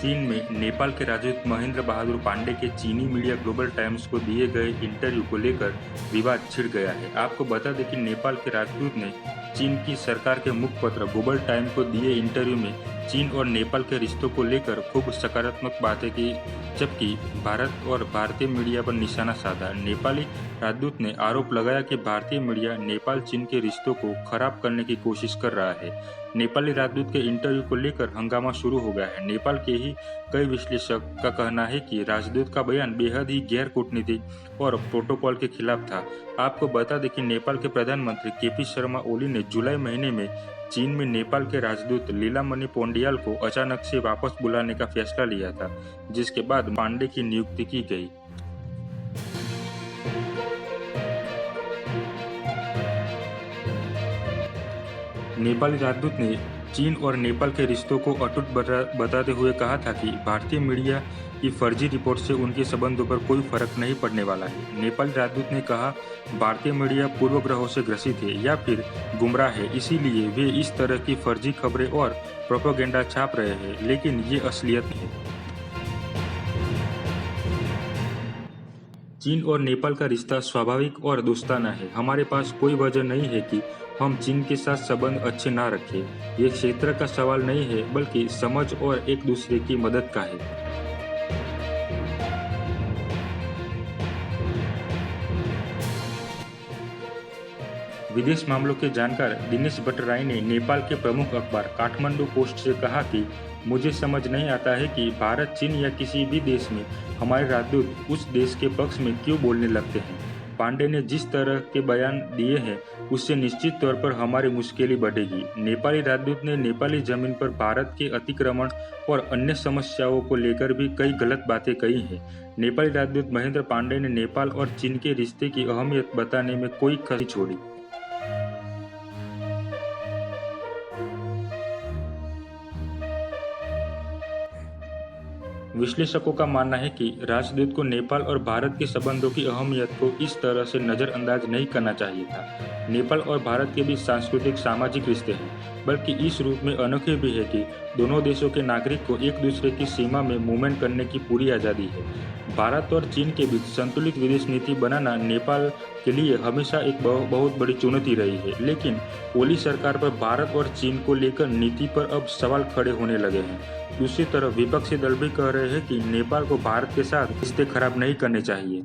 चीन में नेपाल के राजदूत महेंद्र बहादुर पांडे के चीनी मीडिया ग्लोबल टाइम्स को दिए गए इंटरव्यू को लेकर विवाद छिड़ गया है। आपको बता दें कि नेपाल के राजदूत ने चीन की सरकार के मुखपत्र ग्लोबल टाइम्स को दिए इंटरव्यू में चीन और नेपाल के रिश्तों को लेकर खूब सकारात्मक बातें की, जबकि भारत और भारतीय मीडिया पर निशाना साधा। नेपाली राजदूत ने आरोप लगाया कि भारतीय मीडिया नेपाल चीन के रिश्तों को खराब करने की कोशिश कर रहा है। नेपाली राजदूत के इंटरव्यू को लेकर हंगामा शुरू हो गया है। नेपाल के ही कई विश्लेषक का कहना है कि राजदूत का बयान बेहद ही गैर कूटनीतिक और प्रोटोकॉल के खिलाफ था। आपको बता दें कि नेपाल के प्रधानमंत्री केपी शर्मा ओली ने जुलाई महीने में चीन में नेपाल के राजदूत लीलामणि पौंडियाल को अचानक से वापस बुलाने का फैसला लिया था, जिसके बाद पांडे की नियुक्ति की गई। नेपाली राजदूत ने चीन और नेपाल के रिश्तों को अटूट बताते हुए कहा था कि भारतीय मीडिया की फर्जी रिपोर्ट से उनके संबंधों पर कोई फर्क नहीं पड़ने वाला है। नेपाली राजदूत ने कहा, भारतीय मीडिया पूर्वग्रहों से ग्रसित है या फिर गुमराह है, इसीलिए वे इस तरह की फर्जी खबरें और प्रोपेगेंडा छाप रहे हैं, लेकिन ये असलियत है। चीन और नेपाल का रिश्ता स्वाभाविक और दोस्ताना है। हमारे पास कोई वजह नहीं है कि हम चीन के साथ संबंध अच्छे ना रखें। ये क्षेत्र का सवाल नहीं है, बल्कि समझ और एक दूसरे की मदद का है। विदेश मामलों के जानकार दिनेश भट्टराई ने नेपाल के प्रमुख अखबार काठमांडू पोस्ट से कहा कि मुझे समझ नहीं आता है कि भारत, चीन या किसी भी देश में हमारे राजदूत उस देश के पक्ष में क्यों बोलने लगते हैं। पांडे ने जिस तरह के बयान दिए हैं, उससे निश्चित तौर पर हमारी मुश्किलें बढ़ेगी। नेपाली राजदूत ने नेपाली जमीन पर भारत के अतिक्रमण और अन्य समस्याओं को लेकर भी कई गलत बातें कही हैं। नेपाली राजदूत महेंद्र पांडे ने नेपाल और चीन के रिश्ते की अहमियत बताने में कोई कसर नहीं छोड़ी। विश्लेषकों का मानना है कि राजदूत को नेपाल और भारत के संबंधों की अहमियत को इस तरह से नज़रअंदाज नहीं करना चाहिए था। नेपाल और भारत के बीच सांस्कृतिक सामाजिक रिश्ते हैं, बल्कि इस रूप में अनोखे भी है कि दोनों देशों के नागरिक को एक दूसरे की सीमा में मूवमेंट करने की पूरी आज़ादी है। भारत और चीन के बीच संतुलित विदेश नीति बनाना नेपाल के लिए हमेशा एक बहुत बड़ी चुनौती रही है, लेकिन ओली सरकार पर भारत और चीन को लेकर नीति पर अब सवाल खड़े होने लगे हैं। दूसरी तरफ विपक्षी दल भी कह रहे हैं कि नेपाल को भारत के साथ रिश्ते खराब नहीं करने चाहिए।